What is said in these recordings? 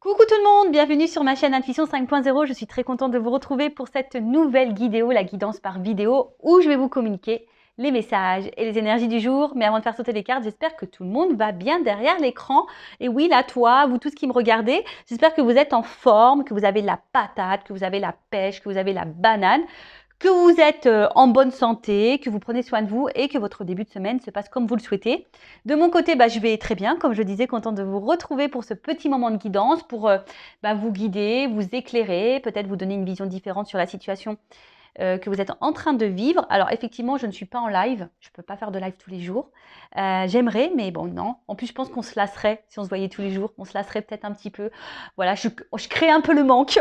Coucou tout le monde, bienvenue sur ma chaîne Intuition 5.0. Je suis très contente de vous retrouver pour cette nouvelle vidéo, la guidance par vidéo, où je vais vous communiquer les messages et les énergies du jour. Mais avant de faire sauter les cartes, j'espère que tout le monde va bien derrière l'écran. Et oui, là, toi, vous tous qui me regardez, j'espère que vous êtes en forme, que vous avez la patate, que vous avez la pêche, que vous avez la banane, que vous êtes en bonne santé, que vous prenez soin de vous et que votre début de semaine se passe comme vous le souhaitez. De mon côté, je vais très bien, comme je disais, contente de vous retrouver pour ce petit moment de guidance, pour vous guider, vous éclairer, peut-être vous donner une vision différente sur la situation que vous êtes en train de vivre. Alors effectivement, je ne suis pas en live, je ne peux pas faire de live tous les jours. J'aimerais, mais bon, non. En plus, je pense qu'on se lasserait si on se voyait tous les jours. On se lasserait peut-être un petit peu. Voilà, je crée un peu le manque.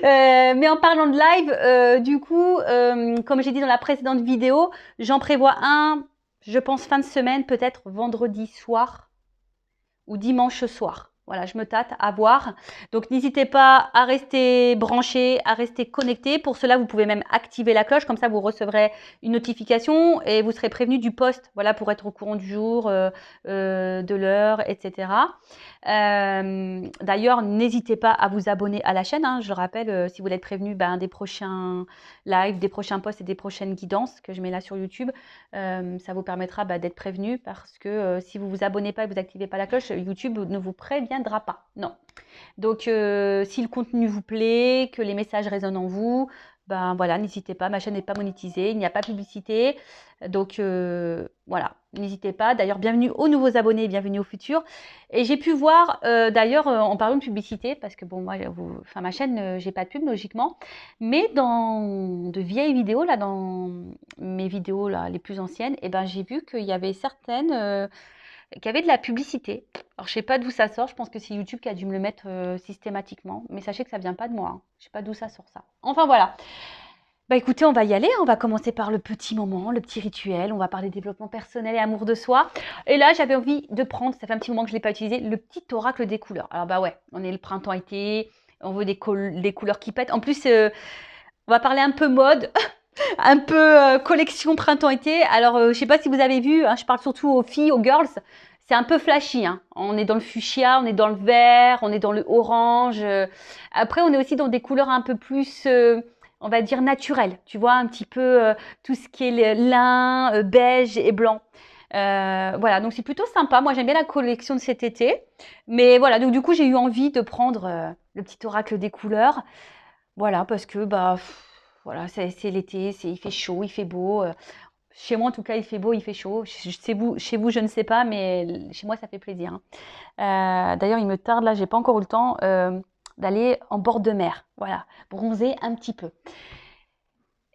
Mais en parlant de live, du coup, comme j'ai dit dans la précédente vidéo, j'en prévois un, je pense fin de semaine, peut-être vendredi soir ou dimanche soir. Voilà, je me tâte à voir. Donc, n'hésitez pas à rester branché, à rester connecté. Pour cela, vous pouvez même activer la cloche. Comme ça, vous recevrez une notification et vous serez prévenu du post. Voilà, pour être au courant du jour, de l'heure, etc. D'ailleurs, n'hésitez pas à vous abonner à la chaîne. Je le rappelle, si vous voulez être prévenu des prochains lives, des prochains posts et des prochaines guidances que je mets là sur YouTube, ça vous permettra d'être prévenu parce que si vous vous abonnez pas et vous activez pas la cloche, YouTube ne vous préviendra pas. Non. Donc, si le contenu vous plaît, que les messages résonnent en vous, voilà, n'hésitez pas. Ma chaîne n'est pas monétisée, il n'y a pas de publicité. Donc, voilà, n'hésitez pas. D'ailleurs, bienvenue aux nouveaux abonnés, bienvenue aux futurs. Et j'ai pu voir, d'ailleurs, en parlant de publicité, parce que bon, moi, ma chaîne, j'ai pas de pub, logiquement. Mais dans de vieilles vidéos, là, dans mes vidéos là, les plus anciennes, j'ai vu qu'il y avait certaines qui avaient de la publicité. Alors, je sais pas d'où ça sort. Je pense que c'est YouTube qui a dû me le mettre systématiquement. Mais sachez que ça vient pas de moi. Je sais pas d'où ça sort ça. Enfin, voilà. Écoutez, on va y aller. On va commencer par le petit moment, le petit rituel. On va parler développement personnel et amour de soi. Et là, j'avais envie de prendre, ça fait un petit moment que je ne l'ai pas utilisé, le petit oracle des couleurs. Alors, ouais, on est le printemps-été. On veut des couleurs qui pètent. En plus, on va parler un peu mode. Un peu collection printemps-été. Alors, je ne sais pas si vous avez vu, je parle surtout aux filles, aux girls. C'est un peu flashy. On est dans le fuchsia, on est dans le vert, on est dans le orange. Après, on est aussi dans des couleurs un peu plus, on va dire, naturelles. Tu vois, un petit peu tout ce qui est lin, beige et blanc. Voilà, donc c'est plutôt sympa. Moi, j'aime bien la collection de cet été. Mais voilà, donc du coup, j'ai eu envie de prendre le petit oracle des couleurs. Voilà, parce que, voilà, c'est l'été, il fait chaud, il fait beau. Chez moi, en tout cas, il fait beau, il fait chaud. Chez vous, je ne sais pas, mais chez moi, ça fait plaisir. D'ailleurs, il me tarde, là, j'ai pas encore eu le temps d'aller en bord de mer. Voilà, bronzer un petit peu.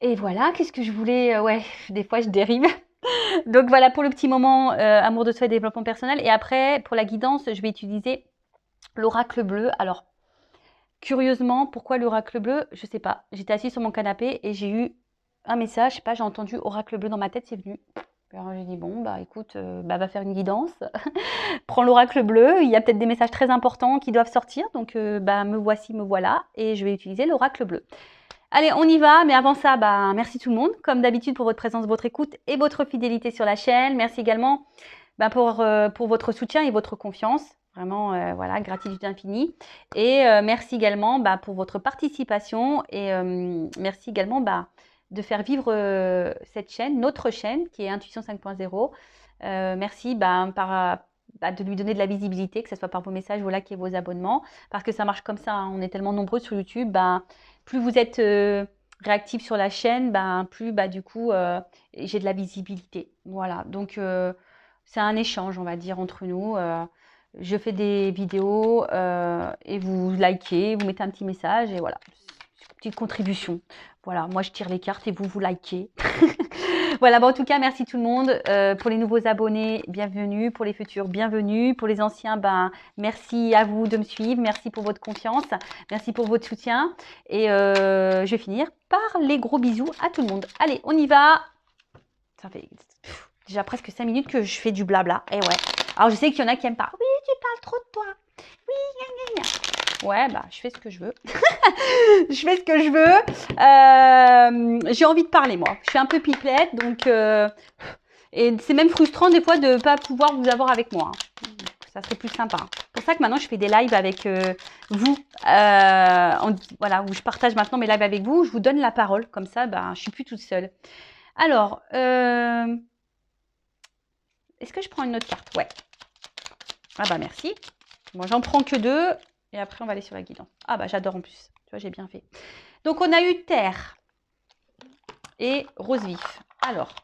Et voilà, qu'est-ce que je voulais ouais, des fois, je dérive. Donc voilà, pour le petit moment, amour de soi et développement personnel. Et après, pour la guidance, je vais utiliser l'oracle bleu. Alors, curieusement, pourquoi l'oracle bleu? Je sais pas. J'étais assise sur mon canapé et j'ai eu un message, je sais pas, j'ai entendu oracle bleu dans ma tête, c'est venu. Alors j'ai dit bon, écoute, va faire une guidance. Prends l'oracle bleu, il y a peut-être des messages très importants qui doivent sortir, donc me voici, me voilà, et je vais utiliser l'oracle bleu. Allez, on y va, mais avant ça, merci tout le monde, comme d'habitude pour votre présence, votre écoute et votre fidélité sur la chaîne. Merci également pour votre soutien et votre confiance. Vraiment, voilà, gratitude infinie. Et merci également pour votre participation et merci également de faire vivre cette chaîne, notre chaîne qui est Intuition 5.0. Merci de lui donner de la visibilité, que ce soit par vos messages, vos likes et vos abonnements, parce que ça marche comme ça. On est tellement nombreux sur YouTube. Plus vous êtes réactifs sur la chaîne, plus du coup j'ai de la visibilité. Voilà, donc c'est un échange, on va dire, entre nous. Je fais des vidéos et vous likez, vous mettez un petit message et voilà, petite contribution. Voilà, moi je tire les cartes et vous likez. Voilà, en tout cas, merci tout le monde. Pour les nouveaux abonnés, bienvenue. Pour les futurs, bienvenue. Pour les anciens, merci à vous de me suivre. Merci pour votre confiance. Merci pour votre soutien. Et je vais finir par les gros bisous à tout le monde. Allez, on y va. Ça fait déjà presque 5 minutes que je fais du blabla. Et ouais. Alors, je sais qu'il y en a qui n'aiment pas. Oui, tu parles trop de toi. Oui, gna, gna, gna. Ouais, je fais ce que je veux. Je fais ce que je veux. J'ai envie de parler, moi. Je suis un peu pipelette, donc... et c'est même frustrant, des fois, de ne pas pouvoir vous avoir avec moi. Ça serait plus sympa. pour ça que maintenant, je fais des lives avec vous. Voilà, où je partage maintenant mes lives avec vous. Je vous donne la parole. Comme ça, ben, je suis plus toute seule. Alors, est-ce que je prends une autre carte? Ouais. Ah bah merci. Moi, j'en prends que 2. Et après, on va aller sur la guidance. Ah bah j'adore en plus. Tu vois, j'ai bien fait. Donc, on a eu terre et rose vif. Alors,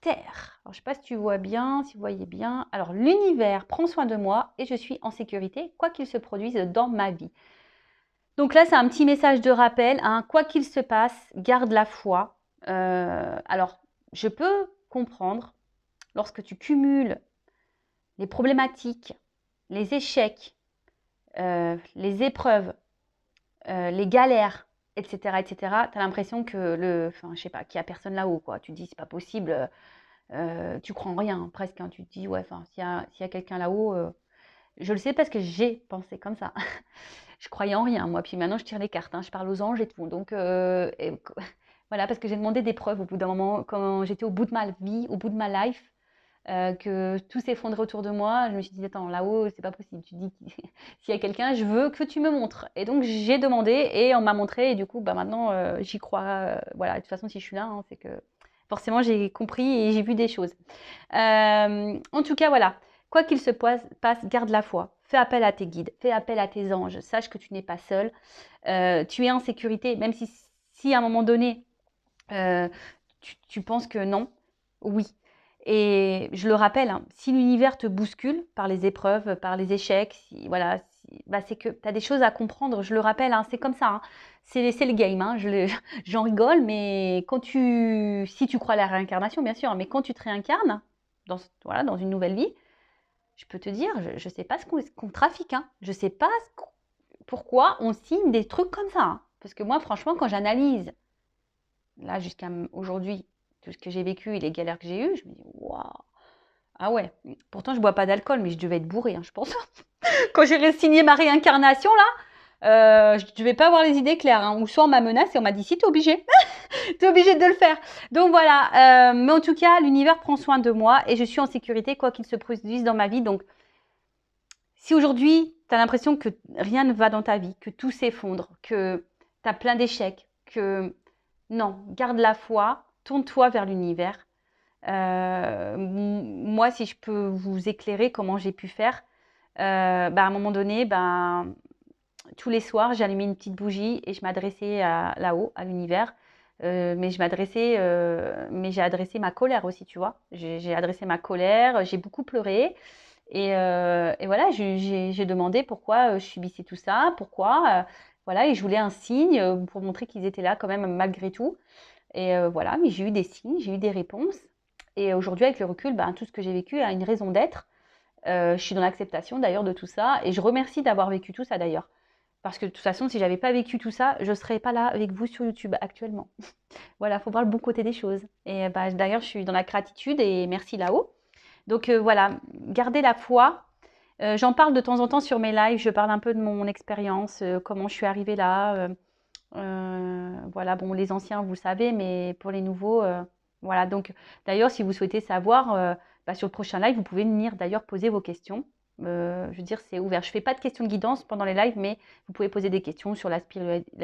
terre. Alors, je ne sais pas si tu vois bien, si vous voyez bien. Alors, l'univers prend soin de moi et je suis en sécurité, quoi qu'il se produise dans ma vie. Donc là, c'est un petit message de rappel. Hein. Quoi qu'il se passe, garde la foi. Alors, je peux comprendre lorsque tu cumules les problématiques, les échecs, les épreuves, les galères, etc., etc., tu as l'impression que enfin, je sais pas, qu'il n'y a personne là-haut, quoi. Tu te dis, c'est pas possible, tu crois en rien, presque, hein. Tu te dis, ouais, enfin, s'il y a quelqu'un là-haut, je le sais parce que j'ai pensé comme ça. Je croyais en rien, moi. Puis maintenant, je tire les cartes, hein, je parle aux anges et tout. Donc, voilà, parce que j'ai demandé des preuves au bout d'un moment, quand j'étais au bout de ma vie, au bout de ma life, que tout s'effondrait autour de moi. Je me suis dit, attends, là-haut, c'est pas possible. Tu dis, s'il y a quelqu'un, je veux que tu me montres. Et donc, j'ai demandé et on m'a montré. Et du coup, bah, maintenant, j'y crois. Voilà, de toute façon, si je suis là, hein, c'est que forcément, j'ai compris et j'ai vu des choses. En tout cas, voilà. Quoi qu'il se passe, garde la foi. Fais appel à tes guides, fais appel à tes anges. Sache que tu n'es pas seul. Tu es en sécurité, même si à un moment donné, euh, tu penses que non. Oui. Et je le rappelle, hein, si l'univers te bouscule par les épreuves, par les échecs, voilà, bah c'est que tu as des choses à comprendre. Je le rappelle, hein, c'est comme ça. Hein. C'est le game. Hein, j'en rigole, mais si tu crois à la réincarnation, bien sûr, mais quand tu te réincarnes voilà, dans une nouvelle vie, je peux te dire, je ne sais pas ce qu'on trafique. Hein. Je ne sais pas pourquoi on signe des trucs comme ça. Hein. Parce que moi, franchement, quand j'analyse, là, jusqu'à aujourd'hui, tout ce que j'ai vécu et les galères que j'ai eues, je me dis, waouh, ah ouais. Pourtant, je ne bois pas d'alcool, mais je devais être bourrée, hein, je pense. Quand j'ai signé ma réincarnation, là, je ne devais pas avoir les idées claires. Hein. Ou soit on m'a menacé et on m'a dit, si, tu es obligé. Tu es obligé de le faire. Donc voilà. Mais en tout cas, l'univers prend soin de moi et je suis en sécurité, quoi qu'il se produise dans ma vie. Donc, si aujourd'hui, tu as l'impression que rien ne va dans ta vie, que tout s'effondre, que tu as plein d'échecs, que non, garde la foi, tourne-toi vers l'univers. Moi, si je peux vous éclairer comment j'ai pu faire, à un moment donné, tous les soirs, j'allumais une petite bougie et je m'adressais là-haut, à l'univers. Mais j'ai adressé ma colère aussi, tu vois. J'ai adressé ma colère, j'ai beaucoup pleuré. Et voilà, j'ai demandé pourquoi je subissais tout ça, pourquoi. Voilà, et je voulais un signe pour montrer qu'ils étaient là quand même malgré tout. Et voilà, mais j'ai eu des signes, j'ai eu des réponses. Et aujourd'hui, avec le recul, tout ce que j'ai vécu a une raison d'être. Je suis dans l'acceptation d'ailleurs de tout ça. Et je remercie d'avoir vécu tout ça d'ailleurs. Parce que de toute façon, si j'avais pas vécu tout ça, je serais pas là avec vous sur YouTube actuellement. Voilà, faut voir le bon côté des choses. Et d'ailleurs, je suis dans la gratitude et merci là-haut. Donc voilà, gardez la foi. J'en parle de temps en temps sur mes lives. Je parle un peu de mon expérience, comment je suis arrivée là. Voilà, bon, les anciens, vous le savez, mais pour les nouveaux, voilà. Donc, d'ailleurs, si vous souhaitez savoir, sur le prochain live, vous pouvez venir d'ailleurs poser vos questions. Je veux dire, c'est ouvert. Je ne fais pas de questions de guidance pendant les lives, mais vous pouvez poser des questions sur la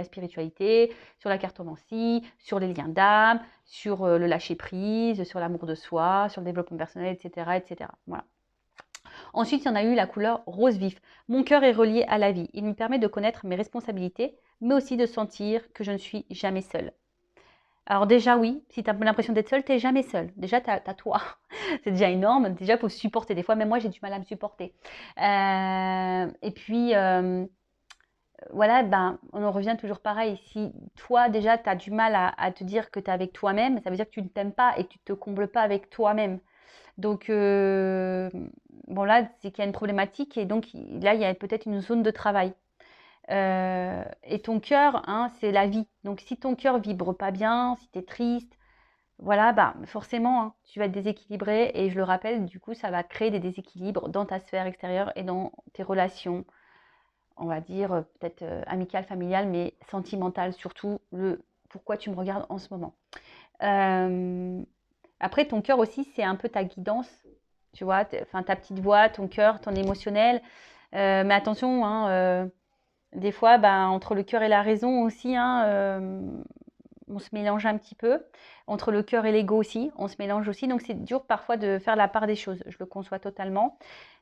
spiritualité, sur la cartomancie, sur les liens d'âme, sur le lâcher-prise, sur l'amour de soi, sur le développement personnel, etc., etc. Voilà. Ensuite, il y en a eu la couleur rose vif. Mon cœur est relié à la vie. Il me permet de connaître mes responsabilités, mais aussi de sentir que je ne suis jamais seule. Alors déjà, oui, si tu as l'impression d'être seule, tu n'es jamais seule. Déjà, tu as toi. C'est déjà énorme. Déjà, il faut se supporter. Des fois, même moi, j'ai du mal à me supporter. Et puis, voilà, on en revient toujours pareil. Si toi, déjà, tu as du mal à te dire que tu es avec toi-même, ça veut dire que tu ne t'aimes pas et que tu ne te combles pas avec toi-même. Donc, bon là, c'est qu'il y a une problématique et donc là, il y a peut-être une zone de travail. Et ton cœur, hein, c'est la vie. Donc, si ton cœur vibre pas bien, si tu es triste, voilà, forcément, hein, tu vas être déséquilibré. Et je le rappelle, du coup, ça va créer des déséquilibres dans ta sphère extérieure et dans tes relations, on va dire peut-être amicales, familiales, mais sentimentales surtout. Pourquoi tu me regardes en ce moment. Après, ton cœur aussi, c'est un peu ta guidance, tu vois, ta petite voix, ton cœur, ton émotionnel. Mais attention, hein, des fois, ben, entre le cœur et la raison aussi, hein, on se mélange un petit peu. Entre le cœur et l'ego aussi, on se mélange aussi. Donc, c'est dur parfois de faire la part des choses. Je le conçois totalement.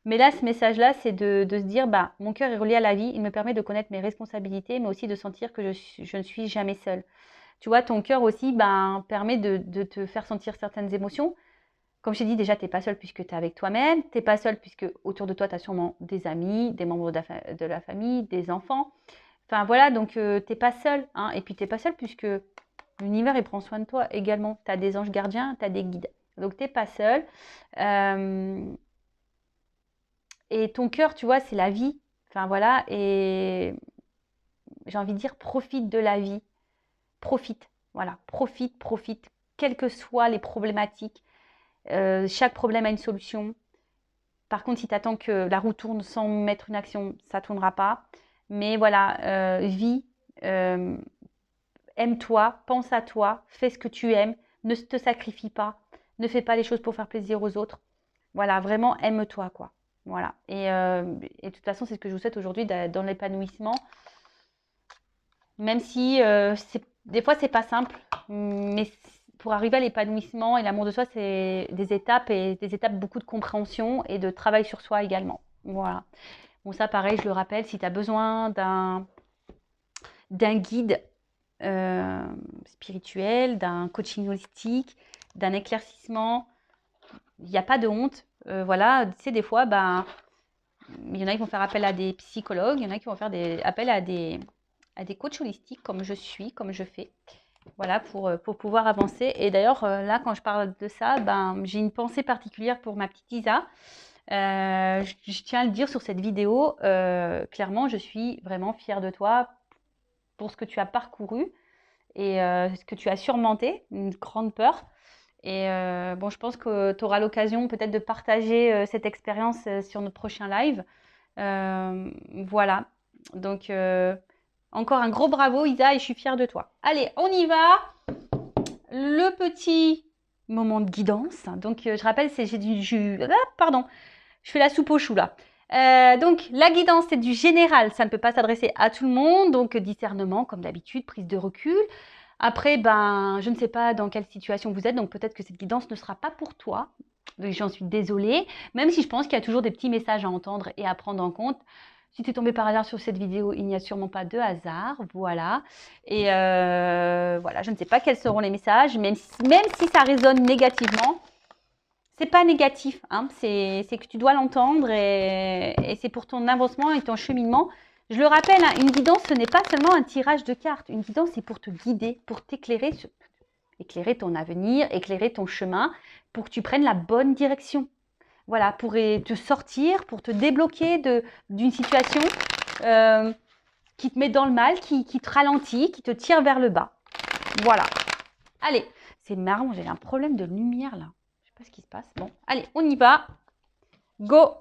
Mais là, ce message-là, c'est de se dire, bah, mon cœur est relié à la vie. Il me permet de connaître mes responsabilités, mais aussi de sentir que je ne suis jamais seule. Tu vois, ton cœur aussi ben, permet de te faire sentir certaines émotions. Comme je t'ai dit, déjà, tu n'es pas seule puisque tu es avec toi-même. Tu n'es pas seule puisque autour de toi, tu as sûrement des amis, des membres de la famille, des enfants. Enfin voilà, donc tu n'es pas seule. Hein. Et puis tu n'es pas seule puisque l'univers, il prend soin de toi également. Tu as des anges gardiens, tu as des guides. Donc tu n'es pas seule. Et ton cœur, tu vois, c'est la vie. Enfin voilà, et j'ai envie de dire, profite de la vie. Profite, voilà, profite, quelles que soient les problématiques. Chaque problème a une solution. Par contre, si tu attends que la roue tourne sans mettre une action, ça ne tournera pas. Mais voilà, vis, aime-toi, pense à toi, fais ce que tu aimes, ne te sacrifie pas, ne fais pas les choses pour faire plaisir aux autres. Voilà, vraiment aime-toi, quoi. Voilà. Et de toute façon, c'est ce que je vous souhaite aujourd'hui dans l'épanouissement. Même si des fois, c'est pas simple, mais pour arriver à l'épanouissement et l'amour de soi, c'est des étapes et des étapes beaucoup de compréhension et de travail sur soi également. Voilà. Bon, ça, pareil, je le rappelle, si tu as besoin d'un guide spirituel, d'un coaching holistique, d'un éclaircissement, il n'y a pas de honte. Voilà, tu sais, des fois, ben, il y en a qui vont faire appel à des psychologues, il y en a qui vont faire appel à des coachs holistiques comme je suis, comme je fais. Voilà, pour pouvoir avancer. Et d'ailleurs, là, quand je parle de ça, ben, j'ai une pensée particulière pour ma petite Isa. Je tiens à le dire sur cette vidéo. Clairement, je suis vraiment fière de toi pour ce que tu as parcouru et ce que tu as surmonté, une grande peur. Et bon, je pense que tu auras l'occasion peut-être de partager cette expérience sur notre prochain live. Voilà. Donc, encore un gros bravo, Isa, et je suis fière de toi. Allez, on y va. Le petit moment de guidance. Donc, je rappelle, j'ai du jus. Ah, pardon, je fais la soupe aux choux là. Donc, la guidance, c'est du général. Ça ne peut pas s'adresser à tout le monde. Donc, discernement, comme d'habitude, prise de recul. Après, ben, je ne sais pas dans quelle situation vous êtes. Donc, peut-être que cette guidance ne sera pas pour toi. J'en suis désolée. Même si je pense qu'il y a toujours des petits messages à entendre et à prendre en compte. Si tu es tombé par hasard sur cette vidéo, il n'y a sûrement pas de hasard. Voilà. Et voilà, je ne sais pas quels seront les messages. Même si ça résonne négativement, c'est pas négatif, hein, c'est que tu dois l'entendre et c'est pour ton avancement et ton cheminement. Je le rappelle, hein, une guidance, ce n'est pas seulement un tirage de cartes. Une guidance, c'est pour te guider, pour t'éclairer, éclairer ton avenir, éclairer ton chemin, pour que tu prennes la bonne direction. Voilà, pour te sortir, pour te débloquer d'une situation qui te met dans le mal, qui te ralentit, qui te tire vers le bas. Voilà. Allez, c'est marrant, j'ai un problème de lumière là. Je sais pas ce qui se passe. Bon, allez, on y va. Go.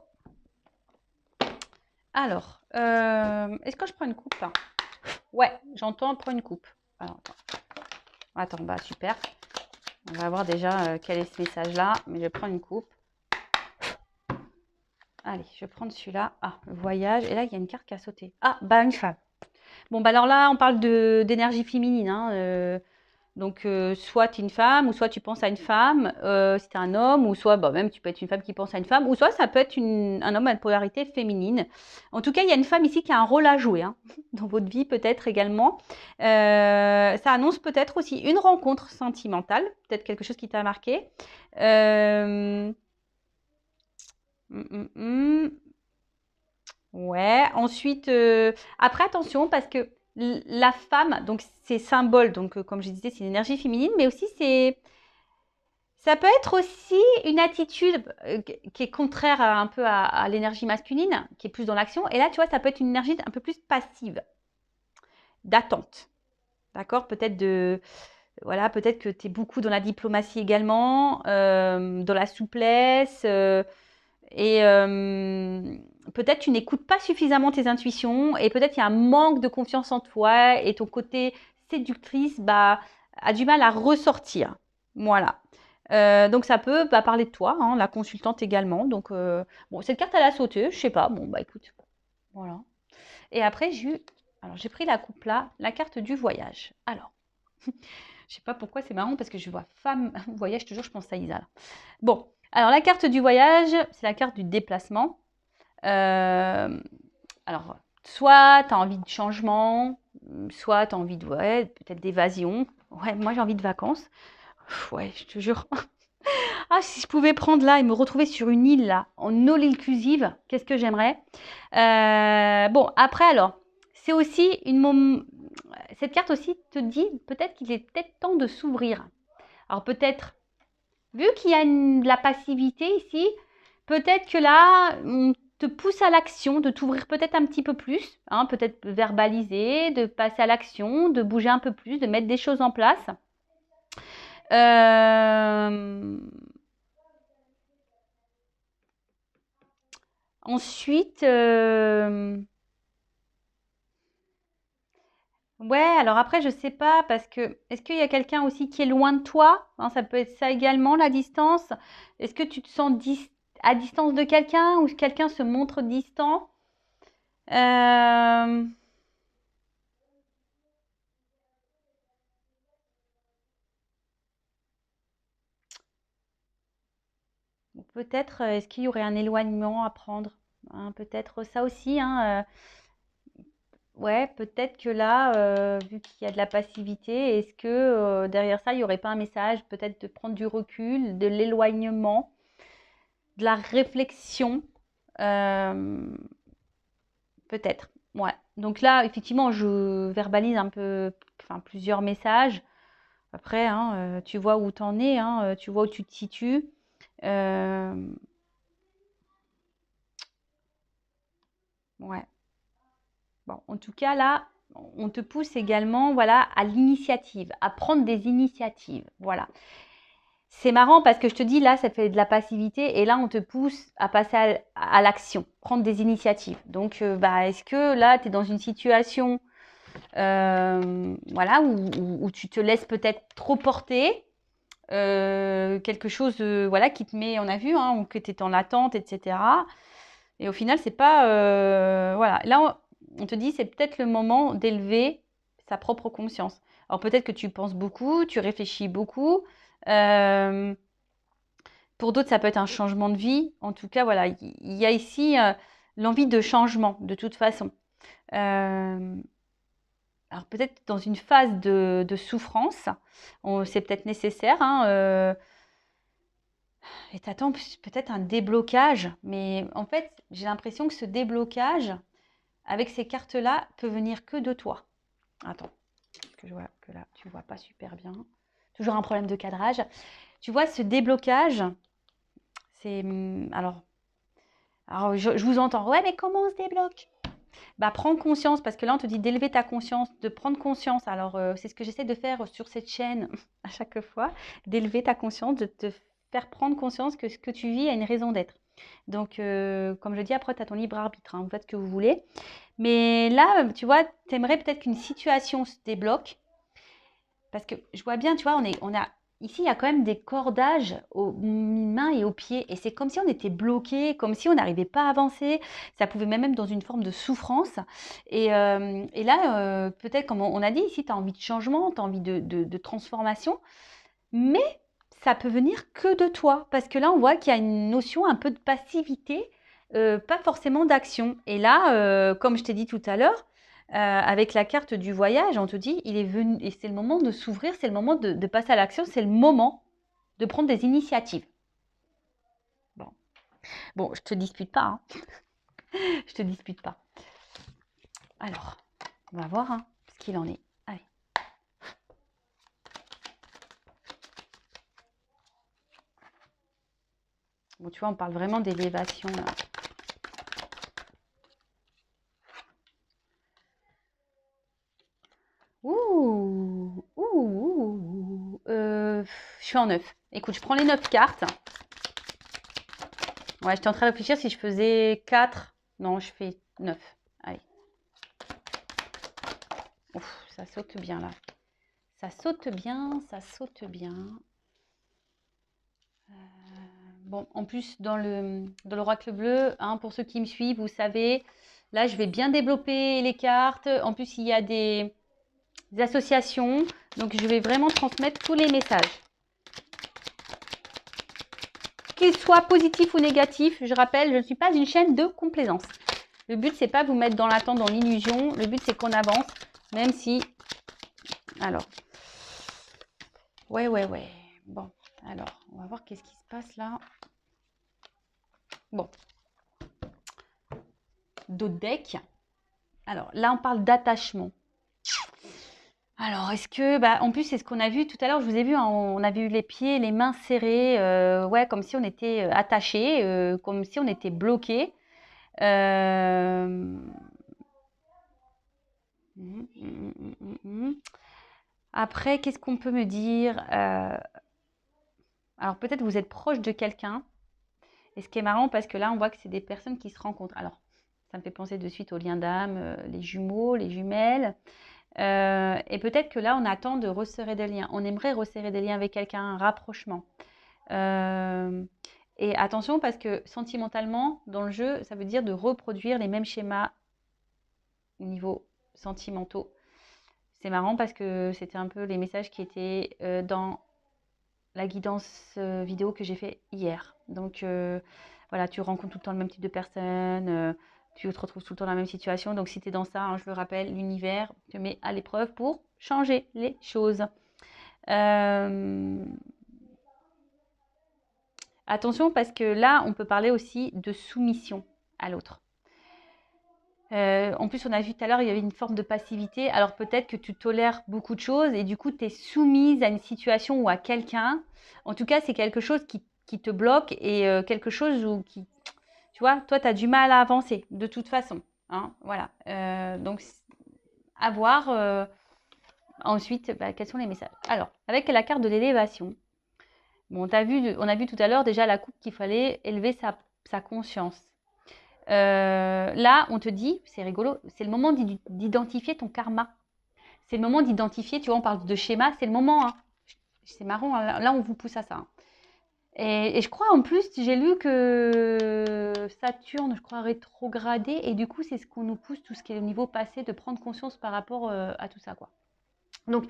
Alors, est-ce que je prends une coupe là? Ouais, j'entends, prends une coupe. Alors, attends, bah super. On va voir déjà quel est ce message-là, mais je prends une coupe. Allez, je vais prendre celui-là. Ah, le voyage. Et là, il y a une carte qui a sauté. Ah, bah une femme. Bon, bah alors là, on parle d'énergie féminine. Hein, donc, soit tu es une femme, ou soit tu penses à une femme, si tu es un homme, ou soit bah, même tu peux être une femme qui pense à une femme, ou soit ça peut être un homme à une polarité féminine. En tout cas, il y a une femme ici qui a un rôle à jouer, hein, dans votre vie peut-être également. Ça annonce peut-être aussi une rencontre sentimentale, peut-être quelque chose qui t'a marqué. Ouais, ensuite, après attention parce que la femme, donc c'est symbole, donc comme je disais, c'est une énergie féminine, mais aussi ça peut être aussi une attitude qui est contraire un peu à l'énergie masculine, qui est plus dans l'action. Et là, tu vois, ça peut être une énergie un peu plus passive, d'attente. D'accord? Voilà, peut-être que tu es beaucoup dans la diplomatie également, dans la souplesse. Et peut-être tu n'écoutes pas suffisamment tes intuitions et peut-être il y a un manque de confiance en toi et ton côté séductrice bah, a du mal à ressortir. Voilà. Donc ça peut parler de toi, hein, la consultante également. Donc bon, cette carte elle a sauté, je sais pas. Bon bah écoute, Voilà. Et après, j'ai pris la coupe là, la carte du voyage. Alors, je sais pas pourquoi, c'est marrant parce que je vois femme voyage toujours, je pense à Isa là. Bon, alors la carte du voyage, c'est la carte du déplacement. Alors, soit tu as envie de changement, soit tu as envie de, ouais, peut-être d'évasion. Ouais, moi j'ai envie de vacances. Ouais, je te jure. Ah, si je pouvais prendre là et me retrouver sur une île là, en all inclusive, qu'est-ce que j'aimerais. Bon, après alors, c'est aussi cette carte aussi te dit peut-être qu'il est peut-être temps de s'ouvrir. Alors peut-être, vu qu'il y a de la passivité ici, peut-être que là, on te pousse à l'action, de t'ouvrir peut-être un petit peu plus, hein, peut-être verbaliser, de passer à l'action, de bouger un peu plus, de mettre des choses en place. Euh, Ensuite, ouais, alors après, je sais pas, parce que est-ce qu'il y a quelqu'un aussi qui est loin de toi? Hein, ça peut être ça également, la distance. Est-ce que tu te sens à distance de quelqu'un ou quelqu'un se montre distant? Euh, Peut-être, est-ce qu'il y aurait un éloignement à prendre? Hein, peut-être ça aussi, hein, ouais, peut-être que là, vu qu'il y a de la passivité, est-ce que derrière ça, il n'y aurait pas un message, peut-être de prendre du recul, de l'éloignement, de la réflexion, euh, peut-être. Ouais. Donc là, effectivement, je verbalise un peu, enfin, plusieurs messages. Après, hein, tu vois où tu en es, hein, tu vois où tu te situes. Euh, ouais. Bon, en tout cas, là, on te pousse également, voilà, à l'initiative, à prendre des initiatives. Voilà. C'est marrant parce que je te dis, là, ça fait de la passivité et là, on te pousse à passer à l'action, prendre des initiatives. Donc, bah, est-ce que là, tu es dans une situation voilà, où tu te laisses peut-être trop porter, quelque chose voilà, qui te met, on a vu, hein, ou que tu es en attente, etc. Et au final, c'est pas. Voilà. Là, on te dit, c'est peut-être le moment d'élever sa propre conscience. Alors peut-être que tu penses beaucoup, tu réfléchis beaucoup. Euh, pour d'autres, ça peut être un changement de vie. En tout cas, voilà, il y a ici l'envie de changement, de toute façon. Euh, alors peut-être dans une phase de souffrance, c'est peut-être nécessaire, hein, et t'attends peut-être un déblocage, mais en fait, j'ai l'impression que ce déblocage, avec ces cartes-là, peut venir que de toi. Attends, parce que je vois que là, tu vois pas super bien. Toujours un problème de cadrage. Tu vois, ce déblocage, c'est... alors je vous entends. Ouais, mais comment on se débloque? Bah, prends conscience, parce que là, on te dit d'élever ta conscience, de prendre conscience. Alors, c'est ce que j'essaie de faire sur cette chaîne à chaque fois, d'élever ta conscience, de te faire prendre conscience que ce que tu vis a une raison d'être. Donc, comme je dis, après, tu as ton libre arbitre, hein, vous faites ce que vous voulez. Mais là, tu vois, tu aimerais peut-être qu'une situation se débloque, parce que je vois bien, tu vois, ici, il y a quand même des cordages aux mains et aux pieds. Et c'est comme si on était bloqué, comme si on n'arrivait pas à avancer. Ça pouvait même être dans une forme de souffrance. Et là, peut-être, comme on a dit, ici, tu as envie de changement, tu as envie de transformation. Mais ça peut venir que de toi. Parce que là, on voit qu'il y a une notion un peu de passivité, pas forcément d'action. Et là, comme je t'ai dit tout à l'heure, avec la carte du voyage, on te dit, il est venu, et c'est le moment de s'ouvrir, c'est le moment de passer à l'action, c'est le moment de prendre des initiatives. Bon, bon, je te dispute pas, hein. Je te dispute pas. Alors, on va voir hein, ce qu'il en est. Allez. Bon, tu vois, on parle vraiment d'élévation là. Ouh, ouh, je suis en 9. Écoute, je prends les 9 cartes. Ouais, j'étais en train de réfléchir si je faisais 4. Non, je fais 9. Allez. Ouf, ça saute bien là. Ça saute bien, ça saute bien. Bon, en plus, dans l'oracle bleu, hein, pour ceux qui me suivent, vous savez, Là, je vais bien développer les cartes. En plus, il y a des associations. Donc, je vais vraiment transmettre tous les messages. Qu'ils soient positifs ou négatifs, je rappelle, je ne suis pas une chaîne de complaisance. Le but, c'est pas vous mettre dans l'attente, dans l'illusion. Le but, c'est qu'on avance, même si... Alors, ouais. Bon, alors, on va voir qu'est-ce qui se passe là. Bon. D'autres decks. Alors, là, on parle d'attachement. Alors, est-ce que... en plus, c'est ce qu'on a vu tout à l'heure. Je vous ai vu, hein, on a vu les pieds, les mains serrées. Ouais, comme si on était attachés, comme si on était bloqués. Après, qu'est-ce qu'on peut me dire? Alors, peut-être vous êtes proche de quelqu'un. Et ce qui est marrant, parce que là, on voit que c'est des personnes qui se rencontrent. Alors, ça me fait penser de suite aux liens d'âme, les jumeaux, les jumelles. Et peut-être que là, on attend de resserrer des liens. On aimerait resserrer des liens avec quelqu'un, un rapprochement. Et attention, parce que sentimentalement, dans le jeu, ça veut dire de reproduire les mêmes schémas au niveau sentimentaux. C'est marrant parce que c'était un peu les messages qui étaient dans la guidance vidéo que j'ai fait hier. Donc voilà, tu rencontres tout le temps le même type de personne, tu te retrouves tout le temps dans la même situation. Donc si tu es dans ça, hein, je le rappelle, l'univers te met à l'épreuve pour changer les choses. Attention, parce que là, on peut parler aussi de soumission à l'autre. En plus, on a vu tout à l'heure, il y avait une forme de passivité. Alors peut-être que tu tolères beaucoup de choses et du coup, tu es soumise à une situation ou à quelqu'un. En tout cas, c'est quelque chose qui te bloque et quelque chose où qui, tu vois, toi, tu as du mal à avancer de toute façon. Hein, voilà. Donc, à voir ensuite quels sont les messages. Alors, avec la carte de l'élévation, bon, on a vu tout à l'heure déjà la coupe qu'il fallait élever sa conscience. Là, on te dit, c'est rigolo, c'est le moment d'identifier ton karma. C'est le moment d'identifier, tu vois, on parle de schéma, c'est le moment. Hein. C'est marrant, hein, là, on vous pousse à ça. Hein. Et je crois, en plus, j'ai lu que Saturne, je crois, rétrogradé, et du coup, c'est ce qu'on nous pousse, tout ce qui est au niveau passé, de prendre conscience par rapport à tout ça, quoi. Donc,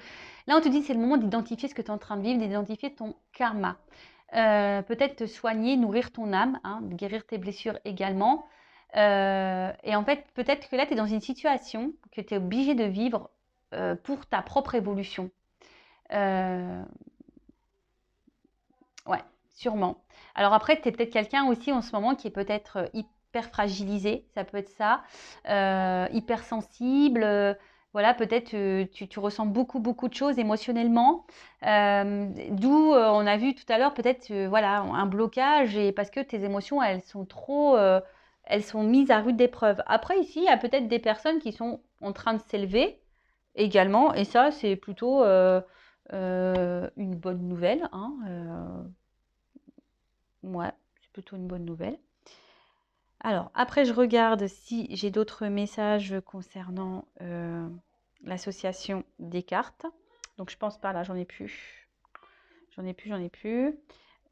là, on te dit, c'est le moment d'identifier ce que tu es en train de vivre, d'identifier ton karma. Peut-être te soigner, nourrir ton âme, hein, guérir tes blessures également. Et en fait, peut-être que là, tu es dans une situation que tu es obligé de vivre pour ta propre évolution. Ouais, sûrement. Alors après, tu es peut-être quelqu'un aussi en ce moment qui est peut-être hyper fragilisé, ça peut être ça, hyper sensible. Voilà, peut-être tu ressens beaucoup de choses émotionnellement. D'où on a vu tout à l'heure peut-être voilà, un blocage et parce que tes émotions, elles sont trop, elles sont mises à rude épreuve. Après, ici, il y a peut-être des personnes qui sont en train de s'élever également et ça, c'est plutôt une bonne nouvelle. Hein, ouais, c'est plutôt une bonne nouvelle. Alors, après, je regarde si j'ai d'autres messages concernant l'association des cartes. Donc, je pense pas, là, j'en ai plus. J'en ai plus.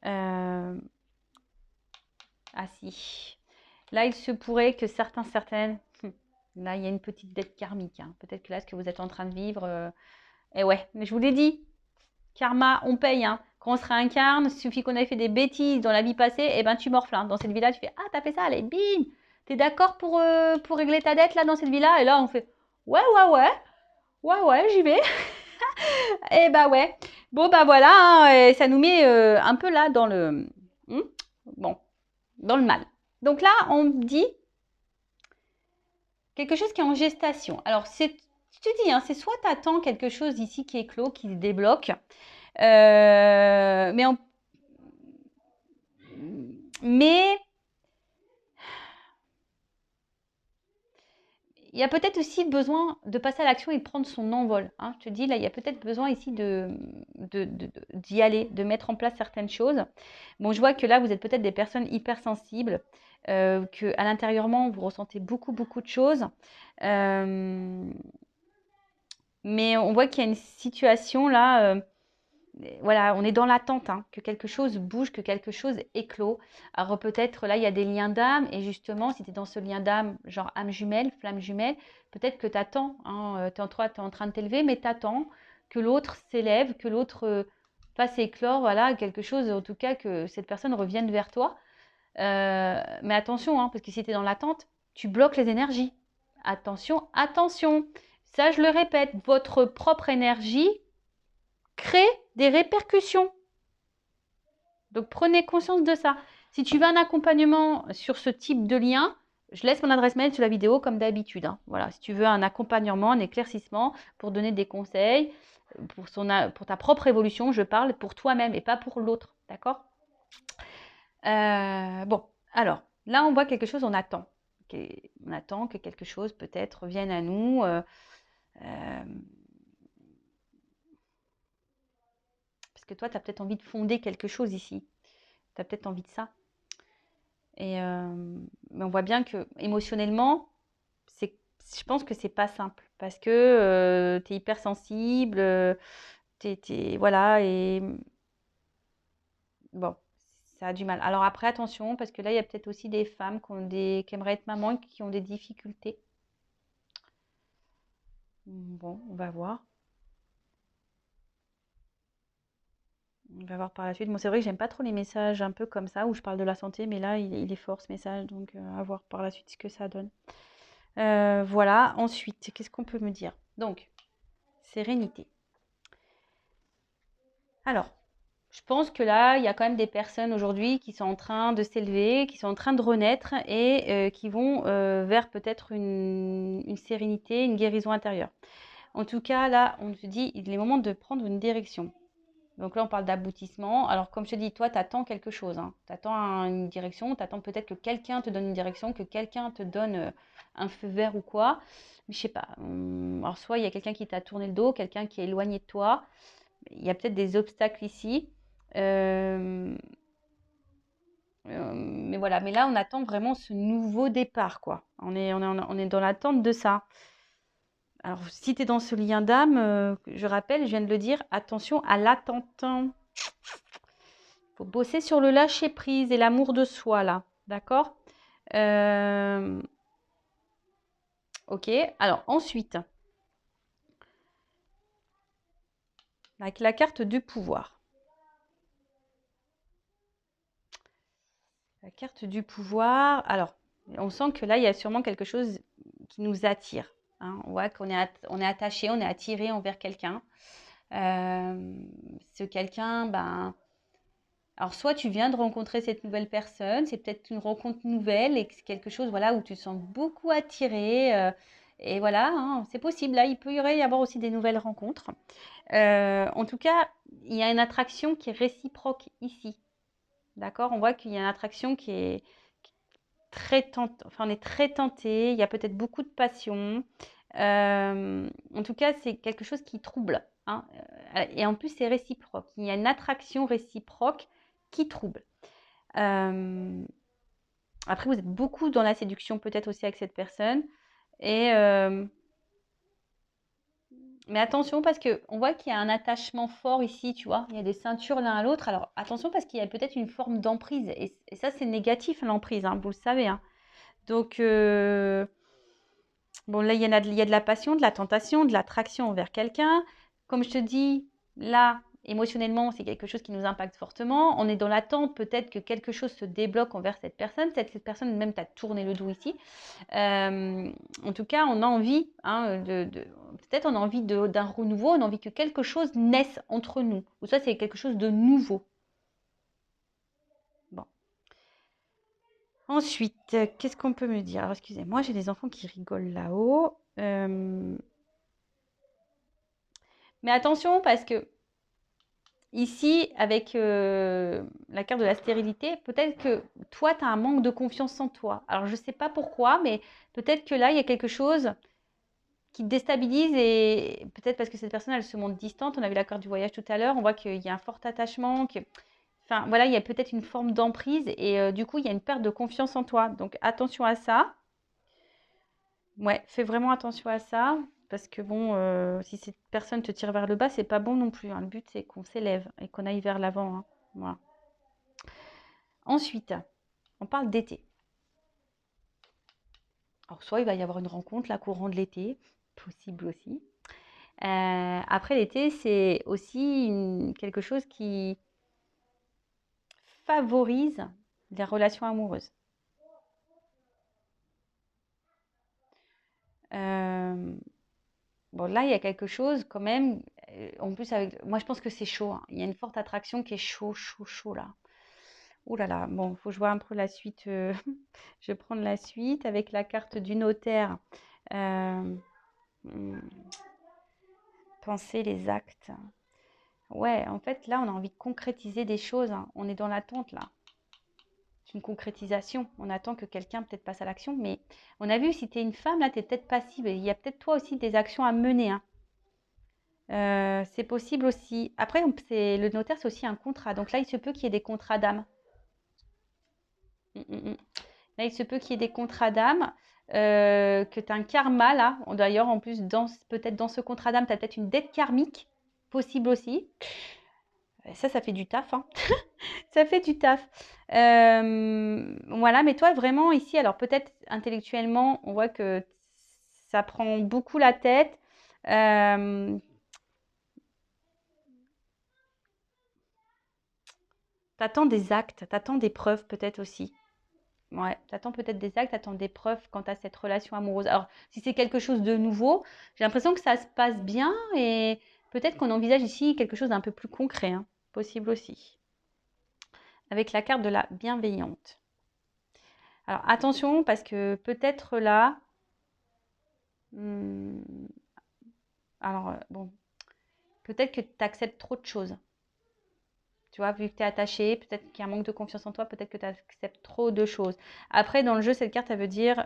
Ah si. Là, il se pourrait que certaines... Là, il y a une petite dette karmique. Hein. Peut-être que là, ce que vous êtes en train de vivre... Et ouais, mais je vous l'ai dit, karma, on paye. Hein. Quand on se réincarne, il suffit qu'on ait fait des bêtises dans la vie passée, et ben tu morfles. Hein. Dans cette vie-là, tu fais ah, t'as fait ça, allez, bim. T'es d'accord pour régler ta dette là dans cette vie-là? Et là, on fait ouais, j'y vais. Et bah ouais. Bon, bah voilà, hein, et ça nous met un peu là dans le. Bon, dans le mal. Donc là, on dit quelque chose qui est en gestation. Alors, je te dis, hein, c'est soit tu attends quelque chose ici qui est clos, qui se débloque, mais il y a peut-être aussi besoin de passer à l'action et de prendre son envol. Hein. Je te dis, là, il y a peut-être besoin ici d'y aller, de mettre en place certaines choses. Bon, je vois que là, vous êtes peut-être des personnes hypersensibles, qu'à l'intérieurement, vous ressentez beaucoup de choses. Mais on voit qu'il y a une situation là voilà, on est dans l'attente, hein, que quelque chose bouge, que quelque chose éclot. Alors peut-être là, il y a des liens d'âme, et justement, si tu es dans ce lien d'âme, genre âme jumelle, flamme jumelle, peut-être que tu attends, hein, tu es en train de t'élever, mais tu attends que l'autre s'élève, que l'autre fasse éclore, voilà, quelque chose, en tout cas, que cette personne revienne vers toi. Mais attention, hein, parce que si tu es dans l'attente, tu bloques les énergies. Attention, attention. Ça, je le répète, votre propre énergie crée des répercussions. Donc, prenez conscience de ça. Si tu veux un accompagnement sur ce type de lien, je laisse mon adresse mail sous la vidéo comme d'habitude, hein. Voilà, si tu veux un accompagnement, un éclaircissement pour donner des conseils, pour ta propre évolution, je parle pour toi-même et pas pour l'autre. D'accord? Bon, alors, là, on voit quelque chose, on attend. On attend que quelque chose peut-être vienne à nous. Parce que toi, tu as peut-être envie de fonder quelque chose ici. Tu as peut-être envie de ça. Mais on voit bien que émotionnellement, je pense que c'est pas simple. Parce que tu es hypersensible, voilà, et bon, ça a du mal. Alors après, attention, parce que là, il y a peut-être aussi des femmes qui aimeraient être maman et qui ont des difficultés. Bon, on va voir. On va voir par la suite. Moi, c'est vrai que j'aime pas trop les messages un peu comme ça, où je parle de la santé, mais là, il est fort ce message, donc à voir par la suite ce que ça donne. Voilà, ensuite, qu'est-ce qu'on peut me dire? Donc, sérénité. Alors, je pense que là, il y a quand même des personnes aujourd'hui qui sont en train de s'élever, qui sont en train de renaître et qui vont vers peut-être une sérénité, une guérison intérieure. En tout cas, là, on se dit, il est moment de prendre une direction. Donc là, on parle d'aboutissement. Alors, comme je te dis, toi, tu attends quelque chose, hein. Tu attends une direction, tu attends peut-être que quelqu'un te donne une direction, que quelqu'un te donne un feu vert ou quoi. Mais je sais pas. Alors, soit il y a quelqu'un qui t'a tourné le dos, quelqu'un qui est éloigné de toi. Il y a peut-être des obstacles ici. Mais voilà. Mais là, on attend vraiment ce nouveau départ, quoi. On est dans l'attente de ça. Alors, si tu es dans ce lien d'âme, je rappelle, je viens de le dire, attention à l'attente. Faut bosser sur le lâcher prise et l'amour de soi là, d'accord? Ok, alors ensuite, avec la carte du pouvoir. La carte du pouvoir, alors, on sent que là, il y a sûrement quelque chose qui nous attire, hein. On voit qu'on est attaché, on est attiré envers quelqu'un. Ce quelqu'un, ben, alors soit tu viens de rencontrer cette nouvelle personne, c'est peut-être une rencontre nouvelle et que c'est quelque chose, voilà, où tu te sens beaucoup attiré. Et voilà, hein, c'est possible. Là, il peut y avoir aussi des nouvelles rencontres. En tout cas, il y a une attraction qui est réciproque ici. D'accord? On voit qu'il y a une attraction qui est très tentée. Enfin, on est très tenté. Il y a peut-être beaucoup de passion. En tout cas, c'est quelque chose qui trouble, hein. Et en plus, c'est réciproque. Il y a une attraction réciproque qui trouble. Euh, Après, vous êtes beaucoup dans la séduction, peut-être aussi avec cette personne. Et mais attention parce que on voit qu'il y a un attachement fort ici, tu vois. Il y a des ceintures l'un à l'autre. Alors attention parce qu'il y a peut-être une forme d'emprise. Et ça, c'est négatif, l'emprise, hein, vous le savez, hein. Donc, bon, là, il y a de la passion, de la tentation, de l'attraction envers quelqu'un. Comme je te dis, là, émotionnellement, c'est quelque chose qui nous impacte fortement. On est dans l'attente peut-être que quelque chose se débloque envers cette personne. Peut-être que cette personne même t'a tourné le dos ici. En tout cas, on a envie, hein, peut-être on a envie d'un renouveau, on a envie que quelque chose naisse entre nous. Ou ça, c'est quelque chose de nouveau. Bon. Ensuite, qu'est-ce qu'on peut me dire? Alors, excusez-moi, j'ai des enfants qui rigolent là-haut. Mais attention, parce que ici, avec la carte de la stérilité, peut-être que toi, tu as un manque de confiance en toi. Alors, je ne sais pas pourquoi, mais peut-être que là, il y a quelque chose qui te déstabilise et peut-être parce que cette personne, elle se montre distante. On a vu la carte du voyage tout à l'heure. On voit qu'il y a un fort attachement. Enfin, voilà, il y a peut-être une forme d'emprise et du coup, il y a une perte de confiance en toi. Donc, attention à ça. Ouais, fais vraiment attention à ça. Parce que bon, si cette personne te tire vers le bas, c'est pas bon non plus, hein. Le but, c'est qu'on s'élève et qu'on aille vers l'avant, hein. Voilà. Ensuite, on parle d'été. Alors, soit il va y avoir une rencontre, la courant de l'été, possible aussi. Après l'été, c'est aussi quelque chose qui favorise les relations amoureuses. Euh, bon, là, il y a quelque chose quand même. En plus, moi, je pense que c'est chaud, hein. Il y a une forte attraction qui est chaud, chaud, chaud là. Ouh là là, bon, il faut que je vois un peu la suite. Je vais prendre la suite avec la carte du notaire. Euh, hmm, penser les actes. Ouais, en fait, là, on a envie de concrétiser des choses, hein. On est dans l'attente là. C'est une concrétisation. On attend que quelqu'un peut-être passe à l'action. Mais on a vu, si tu es une femme, là, tu es peut-être passive. Il y a peut-être toi aussi des actions à mener, hein. C'est possible aussi. Après, le notaire, c'est aussi un contrat. Donc là, il se peut qu'il y ait des contrats d'âme. Mm, mm, mm. Là, il se peut qu'il y ait des contrats d'âme, que tu as un karma là. D'ailleurs, en plus, peut-être dans ce contrat d'âme, tu as peut-être une dette karmique, possible aussi. Ça fait du taf, hein. Ça fait du taf. Voilà, mais toi, vraiment, ici, alors peut-être intellectuellement, on voit que ça prend beaucoup la tête. Euh, T'attends des actes, t'attends des preuves peut-être aussi. Ouais, t'attends peut-être des actes, t'attends des preuves quant à cette relation amoureuse. Alors, si c'est quelque chose de nouveau, j'ai l'impression que ça se passe bien et peut-être qu'on envisage ici quelque chose d'un peu plus concret, hein. Possible aussi. Avec la carte de la bienveillante. Alors, attention parce que peut-être là, hmm, alors bon, peut-être que tu acceptes trop de choses. Tu vois, vu que tu es attaché, peut-être qu'il y a un manque de confiance en toi, peut-être que tu acceptes trop de choses. Après, dans le jeu, cette carte, elle veut dire,